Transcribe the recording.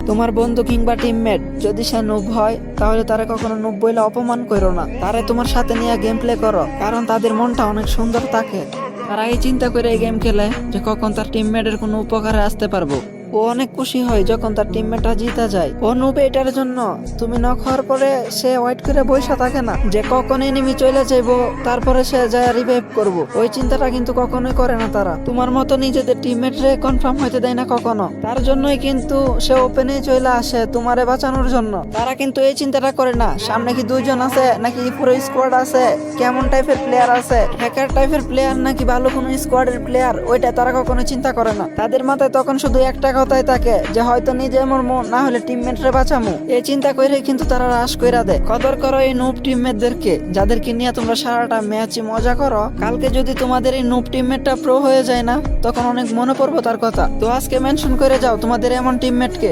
তোমার বন্ধু কিংবা টিমমেট যদি সে নুব হয় তাহলে তারা কখনো নুব বলে অপমান করো না, তারা তোমার সাথে নিয়ে গেম প্লে করো, কারণ তাদের মনটা অনেক সুন্দর থাকে। তারা এই চিন্তা করে এই গেম খেলে যে কখন তার টিমমেটের কোনো উপকারে আসতে পারবো। ও অনেক খুশি হয় যখন তার টিমমেটটা জিতে যায়। ও নুবে এটার জন্য তুমি নক হওয়ার পরে সে ওয়েট করে বসে থাকে না যে কখন এনিমি চলে যাইবো তারপরে সে যায় রিভাইভ করবো, ওই চিন্তাটা কিন্তু কখনোই করে না তারা। তোমার মতো নিজেদের টিমমেট রে কনফার্ম হইতে দেয় না কখনো, তার জন্যই কিন্তু সে ওপেনে চলে আসে তোমারে বাঁচানোর জন্য। তারা কিন্তু এই চিন্তাটা করে না সামনে কি দুইজন আছে নাকি পুরো স্কোয়াড আছে, কেমন টাইপের প্লেয়ার আছে, হ্যাকার টাইপের প্লেয়ার নাকি ভালো কোনো স্কোয়াডের প্লেয়ার, ওইটা তারা কখনো চিন্তা করে না। তাদের মাথায় তখন শুধু একটা কথাই থাকে যে হয়তো নিজে মরমু না হলে টিমমেট রে বাঁচামু। এই চিন্তা করে কিন্তু তারা হ্রাস কইরা দেয়। কদর করো এই নুব টিমমেটদেরকে যাদেরকে নিয়ে তোমরা সারাটা ম্যাচে মজা করো। কালকে যদি তোমাদের এই নুব টিমমেটটা প্রো হয়ে যায় না তখন অনেক মনে পড়বো তার কথা। তো আজকে মেনশন করে যাও তোমাদের এমন টিমমেটকে।